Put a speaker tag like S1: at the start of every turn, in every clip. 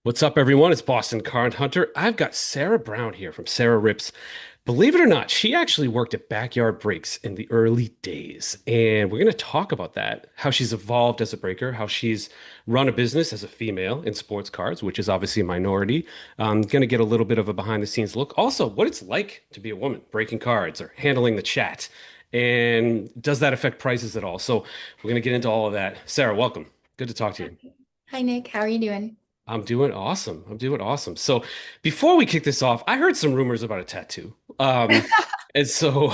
S1: What's up, everyone? It's Boston Card Hunter. I've got Sarah Brown here from Sarah Rips. Believe it or not, she actually worked at Backyard Breaks in the early days. And we're going to talk about that, how she's evolved as a breaker, how she's run a business as a female in sports cards, which is obviously a minority. Going to get a little bit of a behind the scenes look. Also, what it's like to be a woman breaking cards or handling the chat. And does that affect prices at all? So we're going to get into all of that. Sarah, welcome. Good to talk to you.
S2: Hi Nick, how are you doing?
S1: I'm doing awesome. I'm doing awesome. So before we kick this off, I heard some rumors about a tattoo. And so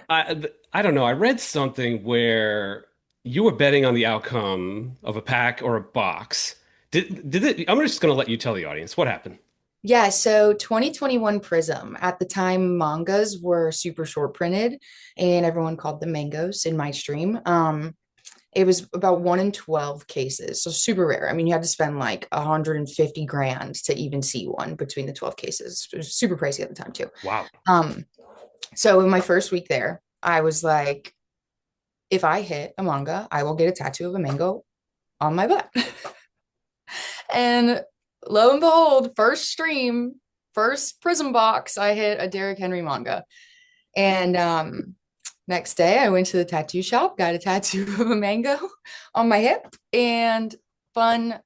S1: I don't know. I read something where you were betting on the outcome of a pack or a box. Did it? I'm just going to let you tell the audience what happened.
S2: Yeah, so 2021 Prism. At the time, mangas were super short printed and everyone called them mangoes in my stream. It was about 1 in 12 cases, so super rare. I mean, you had to spend like 150 grand to even see one between the 12 cases. It was super pricey at the time too.
S1: Wow.
S2: Um, so in my first week there, I was like, if I hit a manga, I will get a tattoo of a mango on my butt. And lo and behold, first stream, first Prism box, I hit a Derrick Henry manga. And next day, I went to the tattoo shop, got a tattoo of a mango on my hip. And fun,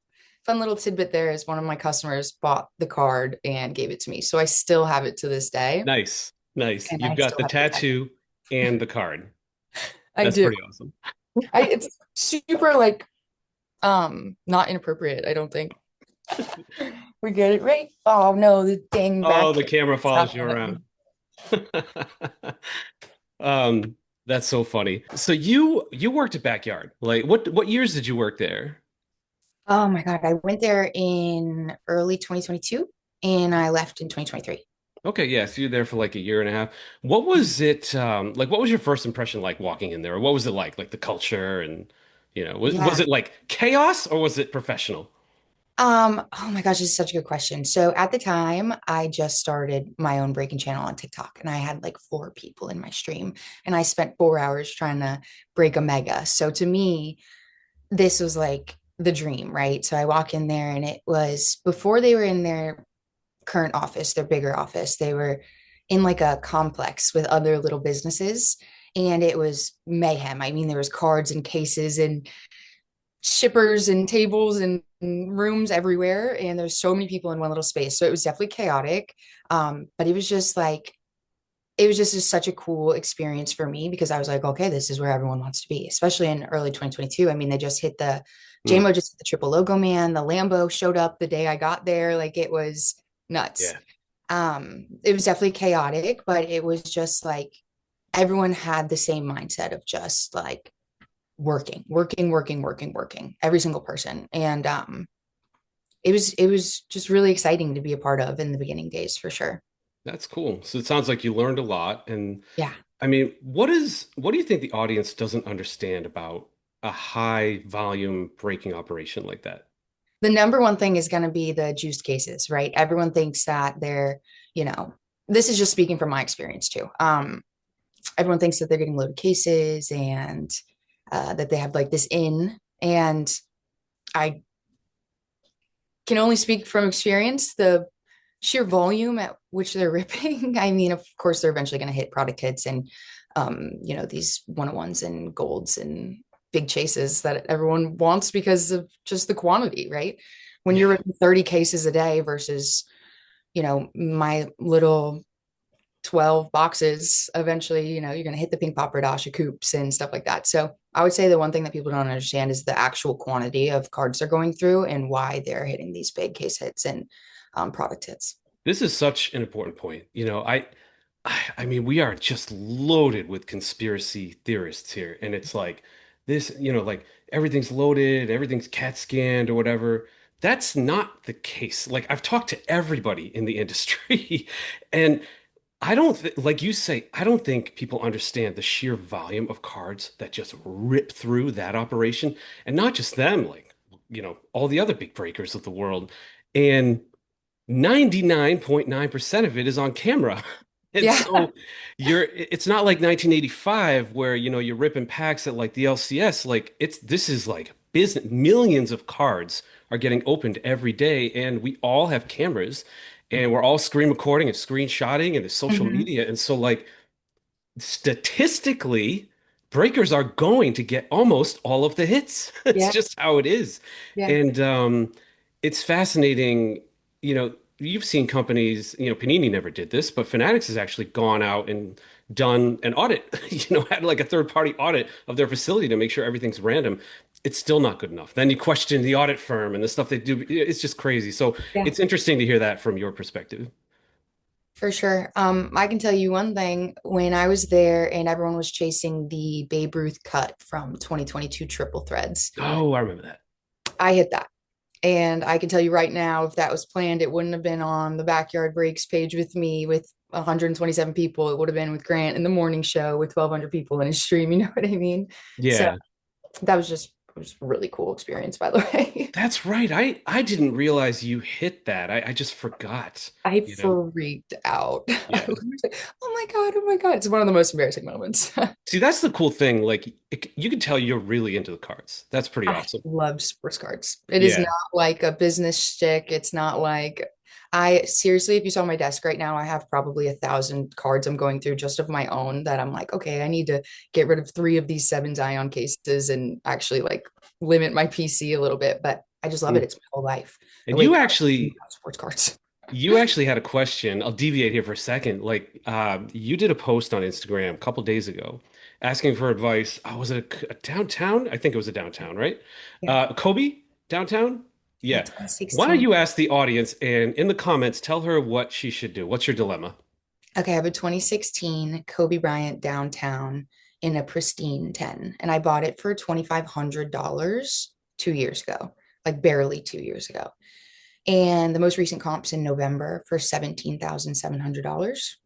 S2: fun little tidbit there is one of my customers bought the card and gave it to me. So I still have it to this day.
S1: Nice. Nice.
S2: And
S1: You've
S2: I
S1: got
S2: still
S1: the
S2: have the tattoo.
S1: tattoo and the card.
S2: I
S1: That's
S2: do.
S1: pretty awesome.
S2: It's super like not inappropriate, I don't think. We get it right. Oh no, the dang
S1: Oh,
S2: back.
S1: the camera follows
S2: Stop
S1: you
S2: it.
S1: around. Um, that's so funny. So you worked at Backyard. Like what years did you work there?
S2: Oh my God. I went there in early 2022 and I left in 2023.
S1: Okay, yeah, so you're there for like a year and a half. What was it like what was your first impression like walking in there? Or what was it like? Like the culture and was
S2: Yeah.
S1: it like chaos or was it professional?
S2: Oh my gosh, this is such a good question. So at the time, I just started my own breaking channel on TikTok and I had like 4 people in my stream and I spent 4 hours trying to break a mega. So to me, this was like the dream, right? So I walk in there and it was before they were in their current office, their bigger office. They were in like a complex with other little businesses and it was mayhem. I mean, there was cards and cases and shippers and tables and rooms everywhere and there's so many people in one little space. So it was definitely chaotic. But it was just like it was just such a cool experience for me because I was like, okay, this is where everyone wants to be, especially in early 2022. I mean, they just hit the
S1: Hmm,
S2: JMO just hit the triple logo man. The Lambo showed up the day I got there. Like it was nuts.
S1: yeah.
S2: It was definitely chaotic, but it was just like everyone had the same mindset of just like working, every single person. And it was just really exciting to be a part of in the beginning days for sure.
S1: That's cool. So it sounds like you learned a lot. And
S2: Yeah.
S1: I mean, what do you think the audience doesn't understand about a high volume breaking operation like that?
S2: The number one thing is going to be the juiced cases, right? Everyone thinks that they're, you know, this is just speaking from my experience too. Everyone thinks that they're getting loaded cases and that they have like this in. And I can only speak from experience. The sheer volume at which they're ripping. I mean, of course, they're eventually going to hit product hits and, these 101s and golds and big chases that everyone wants because of just the quantity, right? When you're
S1: Yeah.
S2: ripping 30 cases a day versus, my little 12 boxes, eventually, you're going to hit the pink papradash coops and stuff like that. So I would say the one thing that people don't understand is the actual quantity of cards they're going through and why they're hitting these big case hits and product hits.
S1: This is such an important point. I mean, we are just loaded with conspiracy theorists here. And it's like this, like everything's loaded, everything's CAT scanned or whatever. That's not the case. Like I've talked to everybody in the industry, and I don't th like you say, I don't think people understand the sheer volume of cards that just rip through that operation. And not just them, like, all the other big breakers of the world. And 99.9% of it is on camera. And
S2: Yeah.
S1: so it's not like 1985 where, you're ripping packs at like the LCS. Like this is like business, millions of cards are getting opened every day, and we all have cameras, and we're all screen recording and screenshotting, and there's social
S2: Hmm.
S1: media, and so like statistically, breakers are going to get almost all of the hits. It's
S2: Yeah,
S1: just how it is.
S2: yeah,
S1: And it's fascinating. You've seen companies, Panini never did this, but Fanatics has actually gone out and done an audit, had like a third party audit of their facility to make sure everything's random. It's still not good enough. Then you question the audit firm and the stuff they do. It's just crazy. So
S2: yeah,
S1: it's interesting to hear that from your perspective.
S2: for sure. I can tell you one thing. When I was there and everyone was chasing the Babe Ruth cut from 2022 triple threads,
S1: Oh, I remember that.
S2: I hit that. And I can tell you right now, if that was planned, it wouldn't have been on the Backyard Breaks page with me with 127 people. It would have been with Grant in the morning show with 1,200 people in his stream. You know what I mean? So
S1: Yeah.
S2: that was just it was a really cool experience, by the way.
S1: That's right. I didn't realize you hit that. I just forgot,
S2: I
S1: you know.
S2: freaked out. I
S1: Yeah.
S2: was like, oh my God, oh my God. It's one of the most embarrassing moments.
S1: See, that's the cool thing. Like you can tell you're really into the cards. That's pretty
S2: I
S1: awesome.
S2: love sports cards. It is not
S1: Yeah.
S2: like a business shtick. It's not like I seriously, if you saw my desk right now, I have probably 1,000 cards I'm going through just of my own that I'm like, okay, I need to get rid of three of these seven Zion cases and actually like limit my PC a little bit. But I just love it.
S1: Mm.
S2: It's my whole life. I
S1: And
S2: wake
S1: you
S2: up thinking
S1: actually
S2: about sports cards.
S1: you actually had a question. I'll deviate here for a second. Like you did a post on Instagram a couple days ago asking for advice. Was it a downtown? I think it was a downtown, right?
S2: Yeah.
S1: Kobe downtown?
S2: Yeah,
S1: Yeah. Why don't
S2: 2016.
S1: you ask the audience and in the comments tell her what she should do? What's your dilemma?
S2: Okay, I have a 2016 Kobe Bryant downtown in a pristine 10, and I bought it for $2,500 2 years ago, like barely 2 years ago. And the most recent comp's in November for $17,700.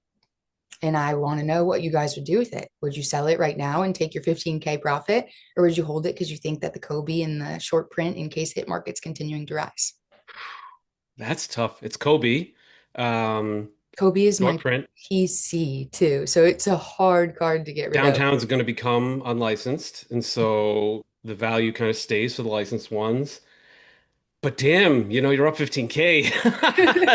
S2: And I want to know what you guys would do with it. Would you sell it right now and take your 15K profit, or would you hold it because you think that the Kobe and the short print in case hit market's continuing to rise?
S1: That's tough. It's Kobe. Um,
S2: Kobe is
S1: Short
S2: my
S1: print.
S2: PC too, so it's a hard card to get rid of.
S1: Downtown's going to become unlicensed, and so the value kind of stays for the licensed ones. But damn, you're up 15K.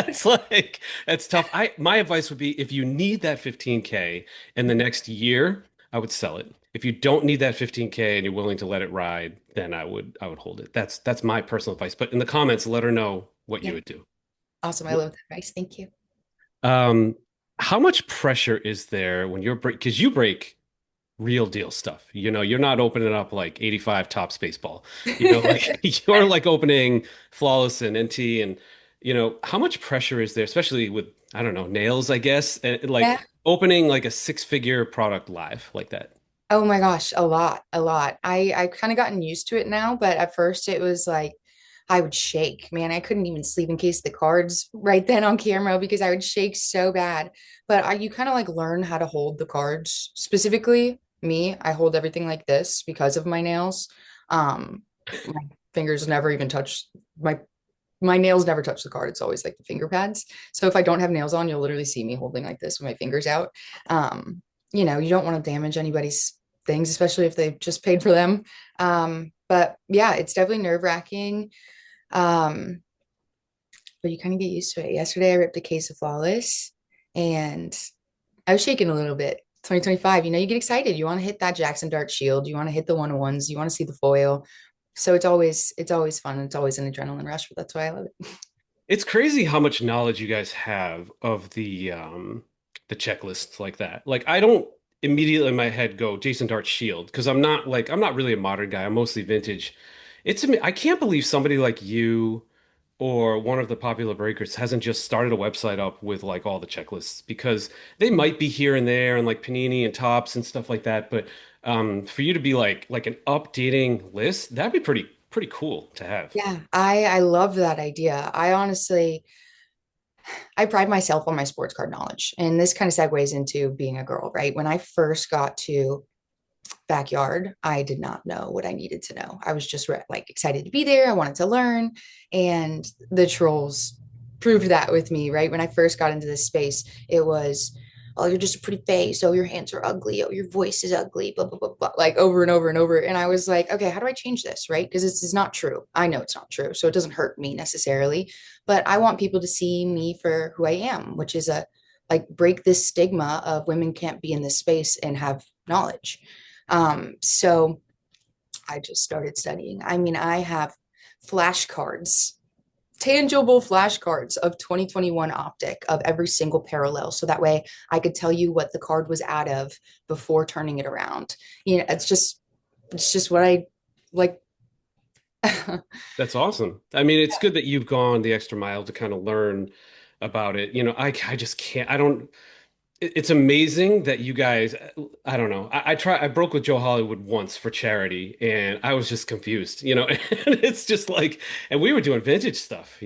S1: It's like that's tough. My advice would be if you need that 15K in the next year, I would sell it. If you don't need that 15K and you're willing to let it ride, then I would hold it. That's my personal advice. But in the comments, let her know what you
S2: Yeah,
S1: would do.
S2: awesome. I love that advice. Thank you.
S1: Um, how much pressure is there when you're because you break real deal stuff. You're not opening up like 85 Topps baseball. Like you're like opening Flawless and NT and how much pressure is there, especially with, I don't know, nails, I guess, and like
S2: Yeah.
S1: opening like a six-figure product live like that.
S2: Oh my gosh, a lot, a lot. I've kind of gotten used to it now, but at first it was like I would shake. Man, I couldn't even sleep in case the cards right then on camera because I would shake so bad. But you kind of like learn how to hold the cards. Specifically, me, I hold everything like this because of my nails. My fingers never even touch my nails never touch the card. It's always like the finger pads. So if I don't have nails on, you'll literally see me holding like this with my fingers out. Um, you don't want to damage anybody's things, especially if they've just paid for them. But yeah, it's definitely nerve-wracking. Um, but you kind of get used to it. Yesterday I ripped a case of Flawless and I was shaking a little bit. 2025, you get excited. You want to hit that Jackson Dart Shield. You want to hit the 101s. You want to see the foil. So it's always fun. It's always an adrenaline rush, but that's why I love it.
S1: It's crazy how much knowledge you guys have of the checklists like that. Like I don't immediately in my head go Jason Dart Shield because I'm not really a modern guy. I'm mostly vintage. I can't believe somebody like you or one of the popular breakers hasn't just started a website up with like all the checklists because they might be here and there and like Panini and Tops and stuff like that. But for you to be like an updating list, that'd be pretty cool to have.
S2: Yeah, I love that idea. I pride myself on my sports card knowledge, and this kind of segues into being a girl, right? When I first got to Backyard, I did not know what I needed to know. I was just like excited to be there. I wanted to learn, and the trolls proved that with me, right? When I first got into this space, it was oh, you're just a pretty face. Oh, your hands are ugly. Oh, your voice is ugly, blah, blah, blah, blah, like over and over and over. And I was like, okay, how do I change this? Right. Because this is not true. I know it's not true. So it doesn't hurt me necessarily, but I want people to see me for who I am, which is a like break this stigma of women can't be in this space and have knowledge. So I just started studying. I mean, I have flashcards, tangible flashcards of 2021 optic of every single parallel. So that way I could tell you what the card was out of before turning it around. You know, it's just what I like.
S1: That's awesome. I mean, it's good that you've gone the extra mile to kind of learn about it. I just can't, I don't, it's amazing that you guys, I don't know. I broke with Joe Hollywood once for charity and I was just confused, and it's just like, and we were doing vintage stuff,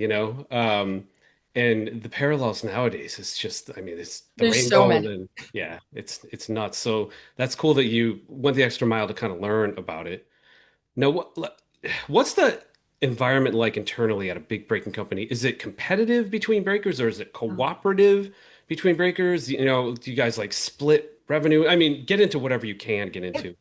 S1: and the parallels nowadays is just, I mean, it's the
S2: There's so
S1: rainbow and
S2: many.
S1: then, yeah, it's nuts. So that's cool that you went the extra mile to kind of learn about it. Now, what's the environment like internally at a big breaking company? Is it competitive between breakers or is it cooperative between breakers? Do you guys like split revenue? I mean, get into whatever you can get into.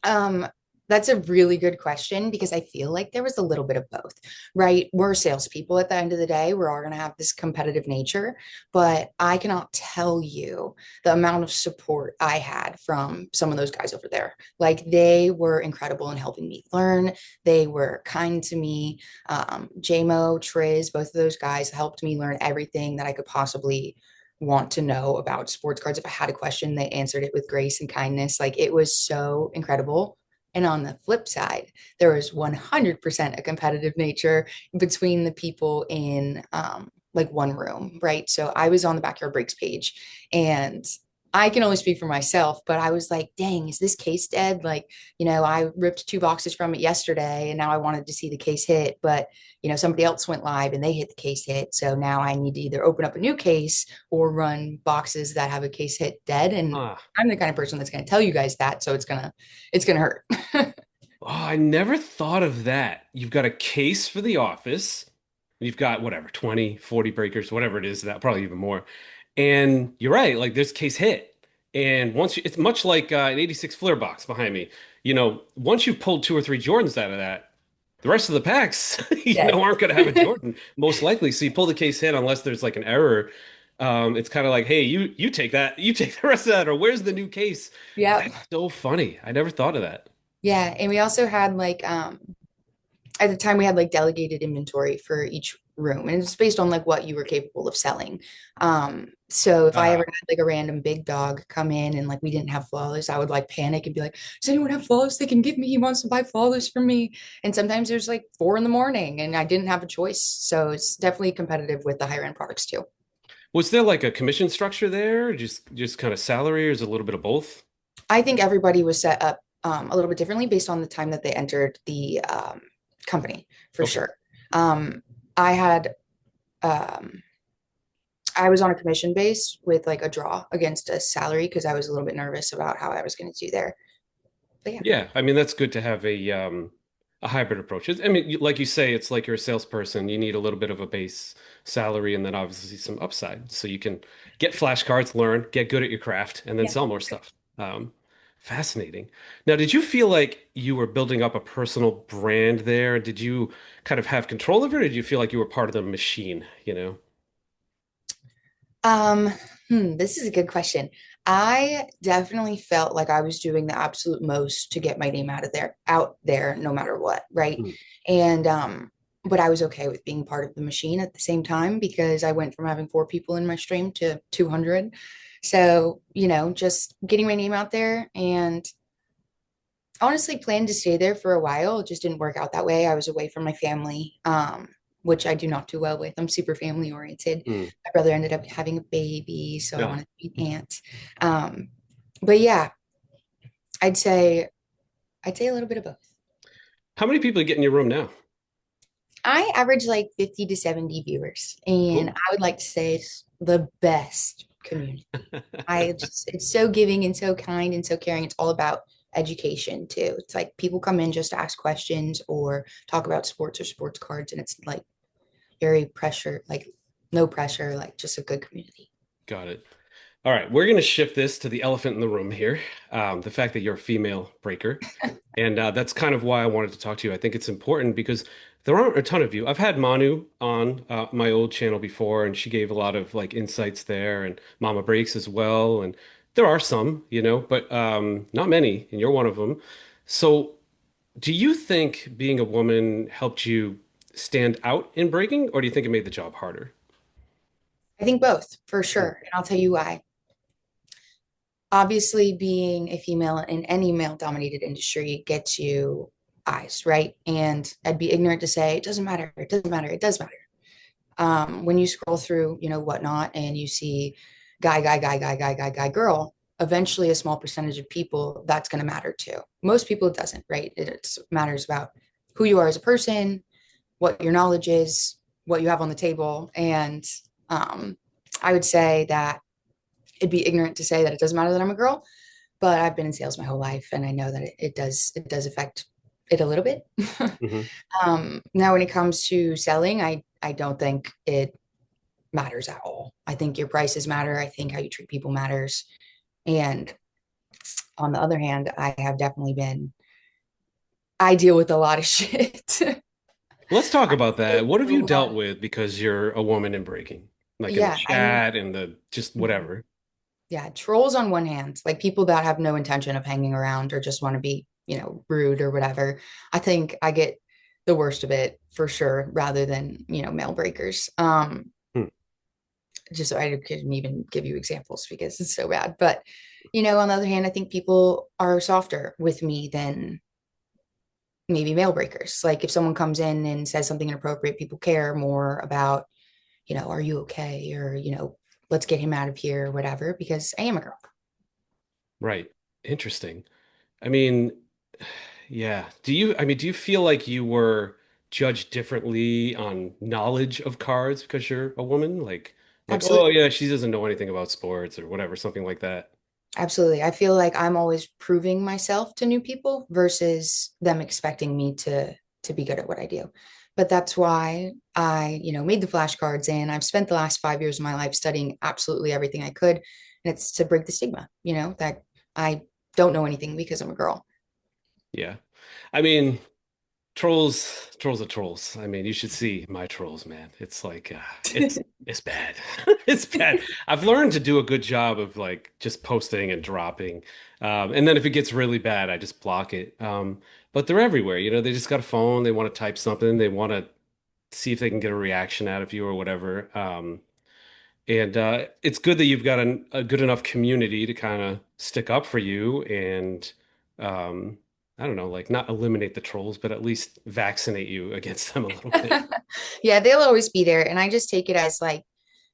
S2: Um, that's a really good question because I feel like there was a little bit of both, right? We're salespeople at the end of the day. We're all going to have this competitive nature, but I cannot tell you the amount of support I had from some of those guys over there. Like they were incredible in helping me learn. They were kind to me. JMO, Triz, both of those guys helped me learn everything that I could possibly want to know about sports cards. If I had a question, they answered it with grace and kindness. Like it was so incredible. And on the flip side, there was 100% a competitive nature between the people in like one room, right? So I was on the Backyard Breaks page and I can only speak for myself, but I was like, dang, is this case dead? Like, I ripped two boxes from it yesterday and now I wanted to see the case hit, but somebody else went live and they hit the case hit. So now I need to either open up a new case or run boxes that have a case hit dead. And
S1: Ah,
S2: I'm the kind of person that's going to tell you guys that. So it's going to hurt.
S1: oh, I never thought of that. You've got a case for the office. You've got whatever, 20, 40 breakers, whatever it is, that probably even more. And you're right, like there's case hit. And it's much like an 86 Fleer box behind me. Once you've pulled two or three Jordans out of that, the rest of the packs,
S2: Dead.
S1: aren't going to have a Jordan, most likely. So you pull the case hit unless there's like an error. It's kind of like, hey, you take that, you take the rest of that, or where's the new case?
S2: Yep.
S1: That's so funny. I never thought of that.
S2: Yeah. And we also had like at the time we had like delegated inventory for each room and it's based on like what you were capable of selling. So if I ever
S1: Ah,
S2: had like a random big dog come in and like we didn't have flawless, I would like panic and be like, does anyone have flawless they can give me? He wants to buy flawless from me. And sometimes there's like 4 in the morning and I didn't have a choice. So it's definitely competitive with the higher end products too.
S1: was there like a commission structure there? Just kind of salary, or is it a little bit of both?
S2: I think everybody was set up a little bit differently based on the time that they entered the company for
S1: Okay.
S2: sure. Um, I had um, I was on a commission base with like a draw against a salary because I was a little bit nervous about how I was going to do there. But yeah,
S1: Yeah, I mean that's good to have a hybrid approach. I mean, like you say, it's like you're a salesperson. You need a little bit of a base salary and then obviously some upside, so you can get flashcards, learn, get good at your craft, and then
S2: yeah.
S1: sell more stuff. Fascinating. Now, did you feel like you were building up a personal brand there? Did you kind of have control of it, or did you feel like you were part of the machine,
S2: Um, this is a good question. I definitely felt like I was doing the absolute most to get my name out there, no matter what, right?
S1: Hmm.
S2: And but I was okay with being part of the machine at the same time because I went from having 4 people in my stream to 200. So, just getting my name out there and honestly planned to stay there for a while. It just didn't work out that way. I was away from my family, which I do not do well with. I'm super family oriented.
S1: Hmm.
S2: My brother ended up having a baby, so I
S1: Yeah.
S2: wanted to be an aunt. Um, but yeah, I'd say I'd say a little bit of both.
S1: How many people get in your room now?
S2: I average like 50 to 70 viewers, and
S1: Cool.
S2: I would like to say it's the best community. It's so giving and so kind and so caring. It's all about education too. It's like people come in just to ask questions or talk about sports or sports cards, and it's like very pressure, like no pressure, like just a good community.
S1: Got it. All right, we're going to shift this to the elephant in the room here, the fact that you're a female breaker. And that's kind of why I wanted to talk to you. I think it's important because there aren't a ton of you. I've had Manu on my old channel before, and she gave a lot of like insights there, and Mama Breaks as well. And there are some, but not many, and you're one of them. So, do you think being a woman helped you stand out in breaking, or do you think it made the job harder?
S2: I think both for
S1: Mm,
S2: sure. And I'll tell you why. Obviously, being a female in any male dominated industry gets you eyes, right? And I'd be ignorant to say it doesn't matter, it doesn't matter, it does matter. When you scroll through, whatnot, and you see guy, girl, eventually a small percentage of people that's going to matter to. Most people it doesn't, right? It matters about who you are as a person, what your knowledge is, what you have on the table. And um, I would say that it'd be ignorant to say that it doesn't matter that I'm a girl, but I've been in sales my whole life and I know that it does affect it a little bit.
S1: hmm
S2: Now when it comes to selling, I don't think it matters at all. I think your prices matter. I think how you treat people matters. And on the other hand, I deal with a lot of shit.
S1: Let's talk
S2: I
S1: about
S2: deal
S1: that.
S2: with
S1: What have
S2: a
S1: you
S2: lot.
S1: dealt with because you're a woman in breaking? Like in the
S2: Yeah, I mean,
S1: chat and the just whatever.
S2: yeah, trolls on one hand, like people that have no intention of hanging around or just want to be, rude or whatever. I think I get the worst of it for sure, rather than, mail breakers.
S1: Hmm.
S2: Just so I couldn't even give you examples because it's so bad. But, on the other hand, I think people are softer with me than maybe mail breakers. Like if someone comes in and says something inappropriate, people care more about, are you okay? Or, let's get him out of here or whatever, because I am a girl.
S1: Right. Interesting. I mean, yeah. Do you feel like you were judged differently on knowledge of cards because you're a woman? Like, oh
S2: Absolutely.
S1: yeah, she doesn't know anything about sports or whatever, something like that.
S2: Absolutely. I feel like I'm always proving myself to new people versus them expecting me to be good at what I do. But that's why I, made the flashcards and I've spent the last 5 years of my life studying absolutely everything I could. And it's to break the stigma, that I don't know anything because I'm a girl.
S1: Yeah. I mean, trolls are trolls. I mean, you should see my trolls, man. It's like it's bad. It's bad. I've learned to do a good job of like just posting and dropping. And then if it gets really bad, I just block it. But they're everywhere. They just got a phone, they want to type something, they want to see if they can get a reaction out of you or whatever. And it's good that you've got a good enough community to kind of stick up for you and um, I don't know, like not eliminate the trolls, but at least vaccinate you against them a little bit.
S2: Yeah, they'll always be there. And I just take it as like,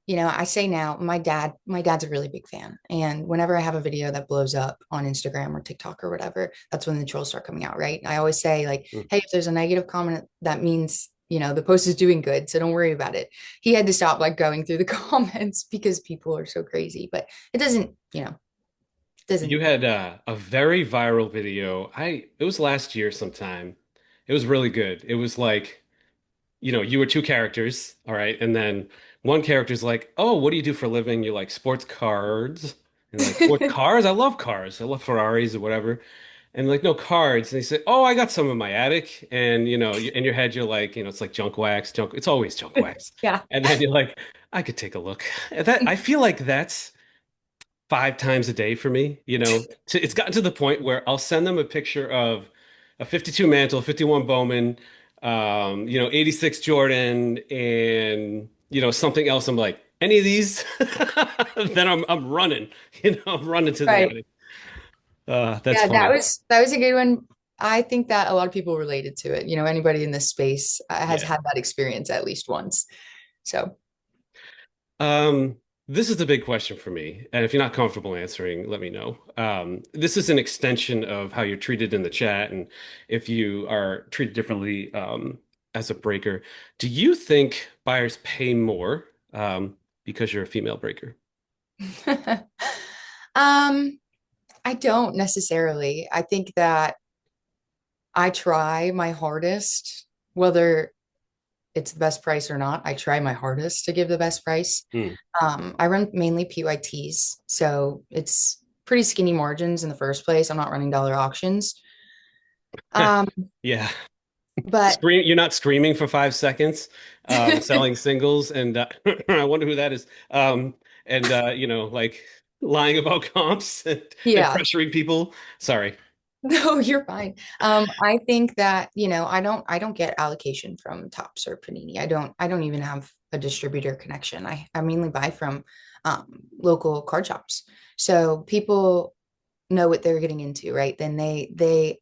S2: I say now, my dad's a really big fan. And whenever I have a video that blows up on Instagram or TikTok or whatever, that's when the trolls start coming out, right? I always say, like,
S1: Mm.
S2: hey, if there's a negative comment, that means, the post is doing good. So don't worry about it. He had to stop like going through the comments because people are so crazy. But it doesn't, it
S1: You
S2: doesn't.
S1: had a very viral video. It was last year sometime. It was really good. It was like you were two characters, all right, and then one character's like, "Oh, what do you do for a living?" You're like, "Sports cards." And like, "Sports cars? I love cars. I love Ferraris or whatever." And like, "No cards." And they say, "Oh, I got some in my attic." And in your head, you're like, it's like junk wax, junk. It's always junk wax.
S2: Yeah.
S1: And then you're like, "I could take a look." And I feel like that's 5 times a day for me. It's gotten to the point where I'll send them a picture of a 52 Mantle, 51 Bowman, 86 Jordan, and something else. I'm like, any of these? Then I'm running. I'm running to the
S2: Right.
S1: attic. That's
S2: Yeah, that
S1: funny.
S2: was that was a good one. I think that a lot of people related to it. Anybody in this space has
S1: Yeah.
S2: had that experience at least once. So
S1: Um, this is the big question for me, and if you're not comfortable answering, let me know. This is an extension of how you're treated in the chat, and if you are treated differently as a breaker. Do you think buyers pay more because you're a female breaker?
S2: um I don't necessarily. I think that I try my hardest, whether it's the best price or not. I try my hardest to give the best price.
S1: Hmm.
S2: I run mainly PYTs, so it's pretty skinny margins in the first place. I'm not running dollar auctions. Um,
S1: Yeah.
S2: but
S1: You're not screaming for 5 seconds, selling singles, and I wonder who that is. And like lying about comps and
S2: yeah,
S1: pressuring people. Sorry.
S2: no, you're fine. I think that, I don't get allocation from Tops or Panini. I don't even have a distributor connection. I mainly buy from local card shops. So people know what they're getting into, right? Then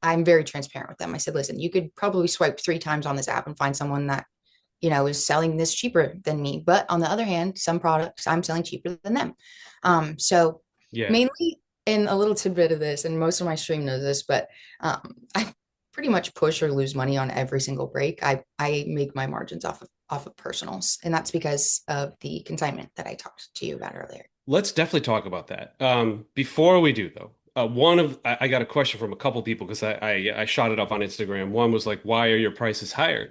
S2: I'm very transparent with them. I said, listen, you could probably swipe 3 times on this app and find someone that, is selling this cheaper than me. But on the other hand, some products I'm selling cheaper than them. So
S1: Yeah.
S2: mainly in a little tidbit of this, and most of my stream knows this, but I pretty much push or lose money on every single break. I make my margins off of personals, and that's because of the consignment that I talked to you about earlier.
S1: Let's definitely talk about that. Before we do, though, I got a question from a couple people because I shot it up on Instagram. One was like, "Why are your prices higher?"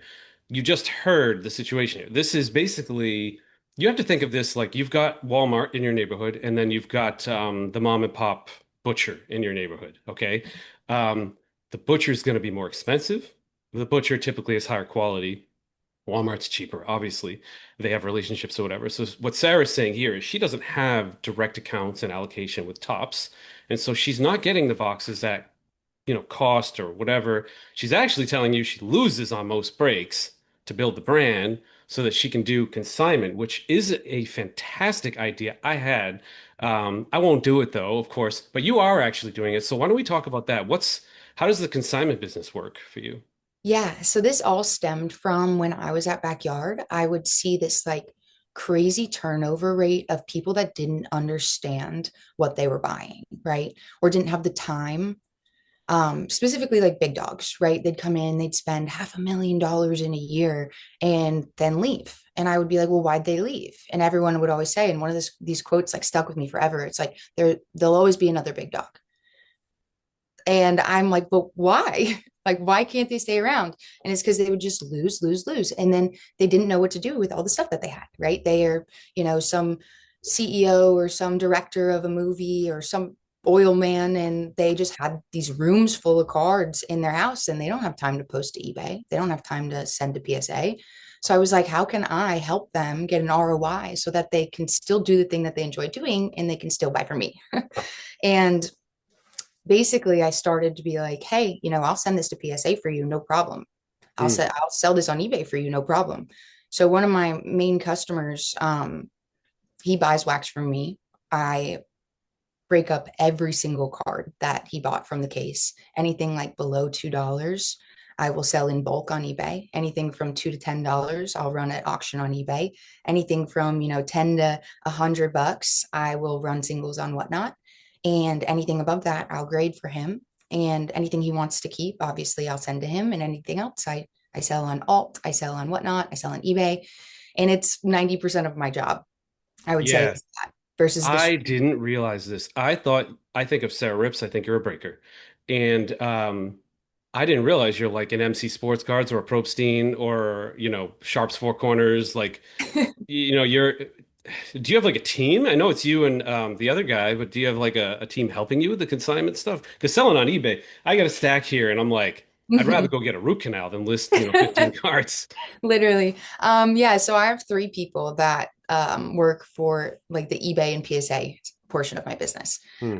S1: You just heard the situation here. This is basically you have to think of this like you've got Walmart in your neighborhood, and then you've got the mom and pop butcher in your neighborhood. Okay, the butcher is going to be more expensive. The butcher typically is higher quality. Walmart's cheaper, obviously. They have relationships or whatever. So what Sarah's saying here is she doesn't have direct accounts and allocation with Tops. And so she's not getting the boxes at, cost or whatever. She's actually telling you she loses on most breaks to build the brand so that she can do consignment, which is a fantastic idea I had. I won't do it though, of course, but you are actually doing it. So why don't we talk about that? How does the consignment business work for you?
S2: Yeah, so this all stemmed from when I was at Backyard. I would see this like crazy turnover rate of people that didn't understand what they were buying, right? Or didn't have the time. Specifically like big dogs, right? They'd come in, they'd spend $500,000 in a year and then leave. And I would be like, well, why'd they leave? And everyone would always say, and one of these quotes like stuck with me forever. It's like there'll always be another big dog. And I'm like, but why? Like, why can't they stay around? And it's because they would just lose, lose, lose. And then they didn't know what to do with all the stuff that they had, right? They are, some CEO or some director of a movie or some oil man, and they just had these rooms full of cards in their house and they don't have time to post to eBay. They don't have time to send to PSA. So I was like, how can I help them get an ROI so that they can still do the thing that they enjoy doing and they can still buy from me? And basically I started to be like, hey, I'll send this to PSA for you, no problem.
S1: Hmm.
S2: I'll sell this on eBay for you, no problem. So one of my main customers, he buys wax from me. I break up every single card that he bought from the case. Anything like below $2, I will sell in bulk on eBay. Anything from $2 to $10, I'll run at auction on eBay. Anything from 10 to $100, I will run singles on Whatnot. And anything above that, I'll grade for him. And anything he wants to keep, obviously, I'll send to him. And anything else, I sell on Alt, I sell on Whatnot, I sell on eBay. And it's 90% of my job, I would say,
S1: Yeah.
S2: is that versus
S1: I
S2: distribution.
S1: didn't realize this. I think of Sarah Rips, I think you're a breaker. And I didn't realize you're like an MC Sports Cards or a Probstein or, Sharps Four Corners. Like, do you have like a team? I know it's you and the other guy, but do you have like a team helping you with the consignment stuff? Because selling on eBay, I got a stack here and I'm like, I'd rather go get a root canal than list, 15 cards.
S2: Literally. Yeah, so I have 3 people that work for like the eBay and PSA portion of my business.
S1: Hmm.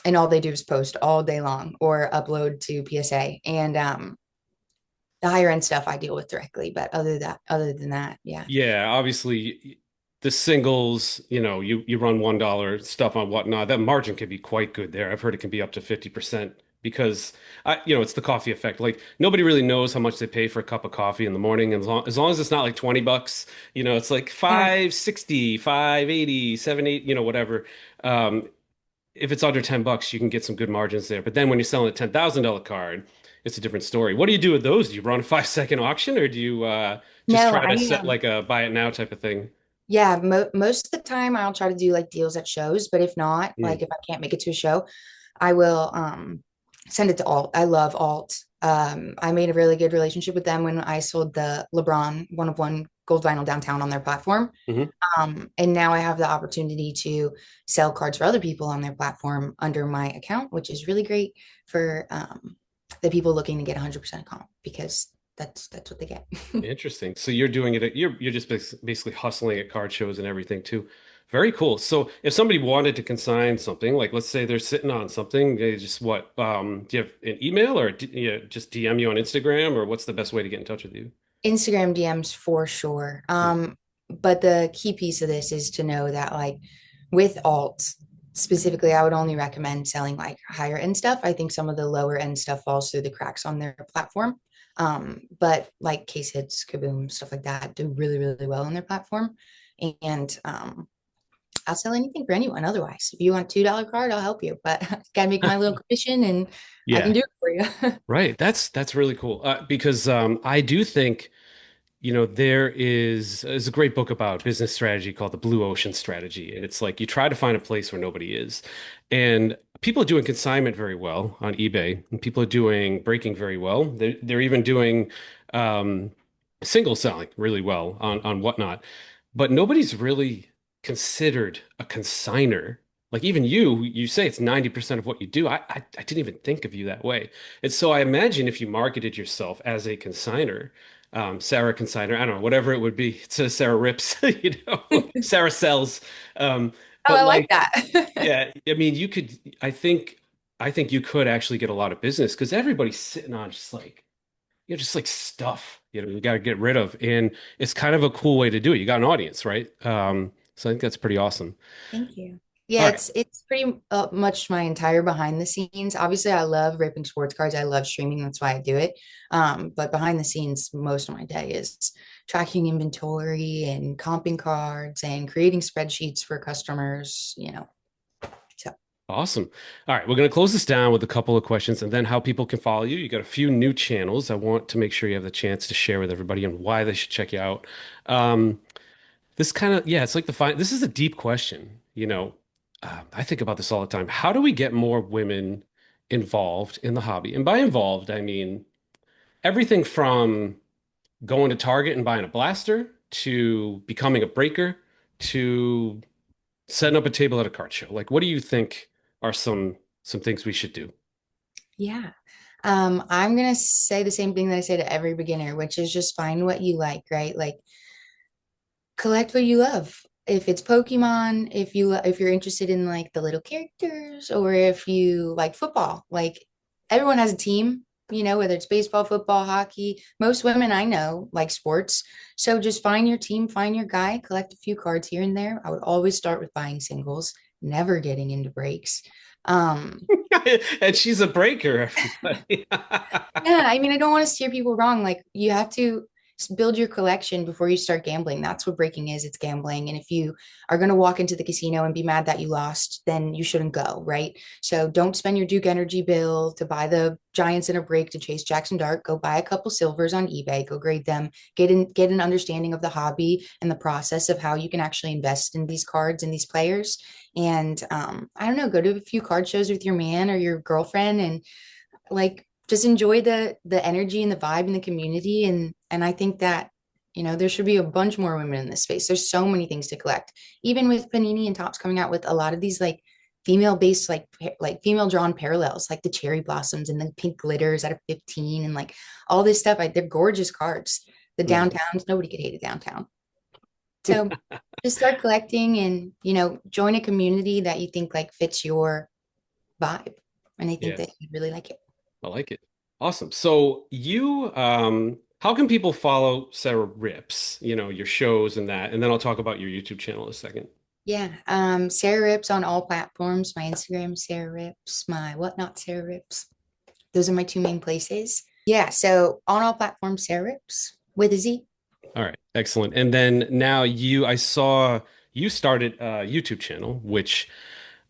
S2: And all they do is post all day long or upload to PSA. And the higher end stuff I deal with directly, but other than that, yeah.
S1: Yeah, obviously the singles, you run $1 stuff on Whatnot. That margin can be quite good there. I've heard it can be up to 50% because it's the coffee effect. Like nobody really knows how much they pay for a cup of coffee in the morning. And as long as it's not like $20, it's like
S2: Yeah.
S1: 560, 580, 780, whatever. Um, if it's under $10, you can get some good margins there. But then when you're selling a $10,000 card, it's a different story. What do you do with those? Do you run a 5 second auction or do you just
S2: No,
S1: try to set like a buy it now type of thing?
S2: yeah, most of the time I'll try to do like deals at shows, but if not,
S1: Hmm.
S2: like if I can't make it to a show, I will send it to Alt. I love Alt. I made a really good relationship with them when I sold the LeBron one of one gold vinyl downtown on their platform.
S1: Hmm.
S2: And now I have the opportunity to sell cards for other people on their platform under my account, which is really great for the people looking to get 100% comp because that's what they get.
S1: Interesting. So you're doing it, you're just basically hustling at card shows and everything too. Very cool. So if somebody wanted to consign something, like let's say they're sitting on something, they just what, do you have an email or just DM you on Instagram, or what's the best way to get in touch with you?
S2: Instagram DMs for sure.
S1: Hmm.
S2: But the key piece of this is to know that like with alts specifically, I would only recommend selling like higher end stuff. I think some of the lower end stuff falls through the cracks on their platform. But like case hits, kaboom, stuff like that do really, really well on their platform. And I'll sell anything for anyone otherwise. If you want $2 card, I'll help you. But gotta make my little commission and I can
S1: Yeah,
S2: do it for you.
S1: right. That's really cool. Because I do think, there's a great book about business strategy called The Blue Ocean Strategy. And it's like you try to find a place where nobody is. And people are doing consignment very well on eBay, and people are doing breaking very well. They're even doing um, single selling really well on whatnot. But nobody's really considered a consigner. Like even you say it's 90% of what you do. I didn't even think of you that way. And so I imagine if you marketed yourself as a consigner, Sarah Consigner, I don't know, whatever it would be. It's a Sarah Rips, Sarah sells.
S2: Oh,
S1: But
S2: I like
S1: like,
S2: that.
S1: yeah, I mean, I think you could actually get a lot of business because everybody's sitting on just like stuff, you got to get rid of. And it's kind of a cool way to do it. You got an audience, right? So I think that's pretty awesome.
S2: Thank you.
S1: All
S2: Yeah,
S1: right.
S2: it's pretty much my entire behind the scenes. Obviously, I love ripping sports cards. I love streaming. That's why I do it. But behind the scenes, most of my day is tracking inventory and comping cards and creating spreadsheets for customers, So
S1: Awesome. All right, we're going to close this down with a couple of questions and then how people can follow you. You got a few new channels. I want to make sure you have the chance to share with everybody and why they should check you out. Um, this kind of, yeah, it's like this is a deep question. I think about this all the time. How do we get more women involved in the hobby? And by involved, I mean everything from going to Target and buying a blaster to becoming a breaker to setting up a table at a card show. Like, what do you think are some things we should do?
S2: yeah. I'm gonna say the same thing that I say to every beginner, which is just find what you like, right? Like collect what you love. If it's Pokemon, if you're interested in like the little characters, or if you like football, like everyone has a team, whether it's baseball, football, hockey. Most women I know like sports. So just find your team, find your guy, collect a few cards here and there. I would always start with buying singles, never getting into breaks. Um,
S1: And she's a breaker, everybody.
S2: Yeah, I mean, I don't want to steer people wrong. Like, you have to build your collection before you start gambling. That's what breaking is. It's gambling. And if you are going to walk into the casino and be mad that you lost, then you shouldn't go, right? So don't spend your Duke Energy bill to buy the Giants in a break to chase Jackson Dart. Go buy a couple silvers on eBay, go grade them, get an understanding of the hobby and the process of how you can actually invest in these cards and these players. And I don't know, go to a few card shows with your man or your girlfriend and like just enjoy the energy and the vibe in the community. And I think that there should be a bunch more women in this space. There's so many things to collect, even with Panini and Topps coming out with a lot of these like female based like female drawn parallels, like the cherry blossoms and the pink glitters out of 15 and like all this stuff. They're gorgeous cards. The
S1: Mhm.
S2: downtowns, nobody could hate a downtown. So just start collecting and join a community that you think like fits your vibe, and I think
S1: Yeah,
S2: that you'd really like it.
S1: I like it. Awesome. So how can people follow Sarah Rips, your shows and that, and then I'll talk about your YouTube channel in a second.
S2: Yeah. Sarah Rips on all platforms. My Instagram, Sarah Rips, my whatnot, Sarah Rips. Those are my two main places. Yeah. So on all platforms, Sarah Rips with a Z.
S1: All right, excellent. And then now I saw you started a YouTube channel, which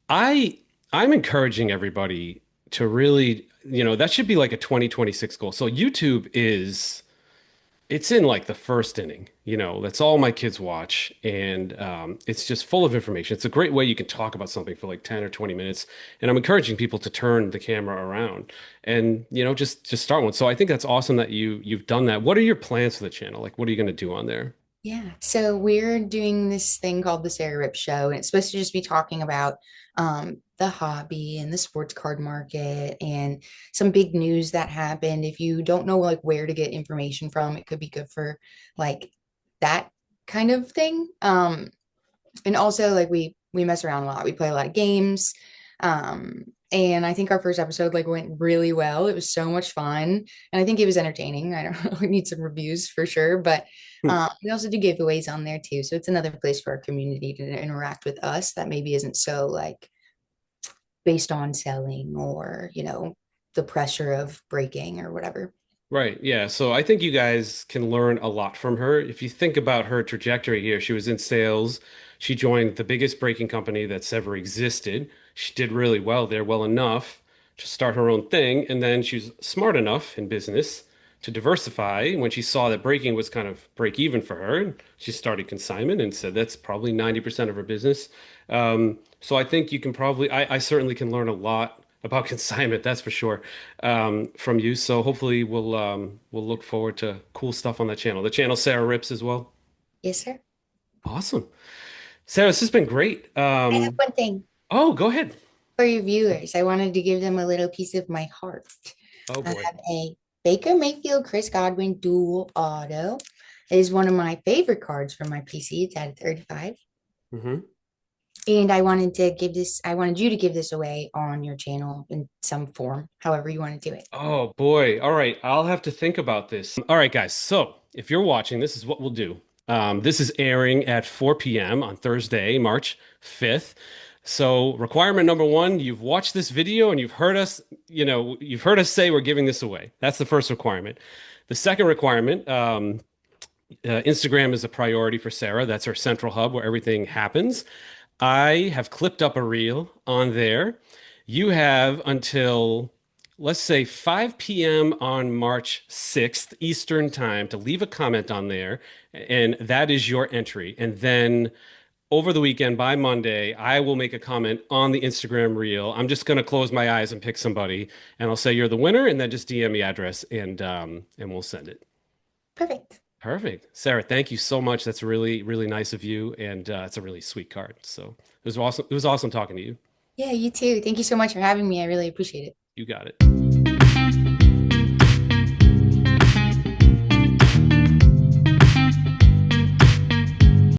S1: I I'm encouraging everybody to really, that should be like a 2026 goal. So YouTube it's in like the first inning. That's all my kids watch, and it's just full of information. It's a great way you can talk about something for like 10 or 20 minutes, and I'm encouraging people to turn the camera around and just start one. So I think that's awesome that you've done that. What are your plans for the channel? Like, what are you going to do on there?
S2: Yeah. So we're doing this thing called the Sarah Rip Show, and it's supposed to just be talking about the hobby and the sports card market and some big news that happened. If you don't know like where to get information from, it could be good for like that kind of thing. And also like we mess around a lot. We play a lot of games. And I think our first episode like went really well. It was so much fun. And I think it was entertaining. I don't know, we need some reviews for sure. But we also do giveaways on there too. So it's another place for our community to interact with us that maybe isn't so like based on selling or, the pressure of breaking or whatever.
S1: Right. Yeah. So I think you guys can learn a lot from her. If you think about her trajectory here, she was in sales. She joined the biggest braking company that's ever existed. She did really well there, well enough to start her own thing. And then she was smart enough in business to diversify when she saw that braking was kind of break even for her. And she started Consignment and said that's probably 90% of her business. So I think you can probably, I certainly can learn a lot about consignment, that's for sure, from you. So hopefully we'll look forward to cool stuff on that channel. The channel Sarah Rips as well.
S2: Yes, sir.
S1: Awesome. Sarah, this has been great.
S2: I have one thing
S1: Oh, go ahead.
S2: for your viewers. I wanted to give them a little piece of my heart.
S1: Oh
S2: I
S1: boy.
S2: have a Baker Mayfield Chris Godwin dual auto. It is one of my favorite cards from my PC. It's at 35.
S1: Hmm.
S2: And I wanted you to give this away on your channel in some form, however you want to do it.
S1: Oh boy. All right. I'll have to think about this. All right, guys. So if you're watching, this is what we'll do. This is airing at 4 p.m. on Thursday, March 5th. So requirement number one, you've watched this video and you've heard us say we're giving this away. That's the first requirement. The second requirement, Instagram is a priority for Sarah. That's her central hub where everything happens. I have clipped up a reel on there. You have until, let's say, 5 p.m. on March 6th Eastern Time to leave a comment on there, and that is your entry. And then over the weekend, by Monday, I will make a comment on the Instagram reel. I'm just going to close my eyes and pick somebody, and I'll say you're the winner, and then just DM me address, and we'll send it.
S2: Perfect.
S1: Perfect. Sarah, thank you so much. That's really, really nice of you. And it's a really sweet card. So it was awesome. It was awesome talking to you.
S2: Yeah, you too. Thank you so much for having me. I really appreciate it.
S1: You got it.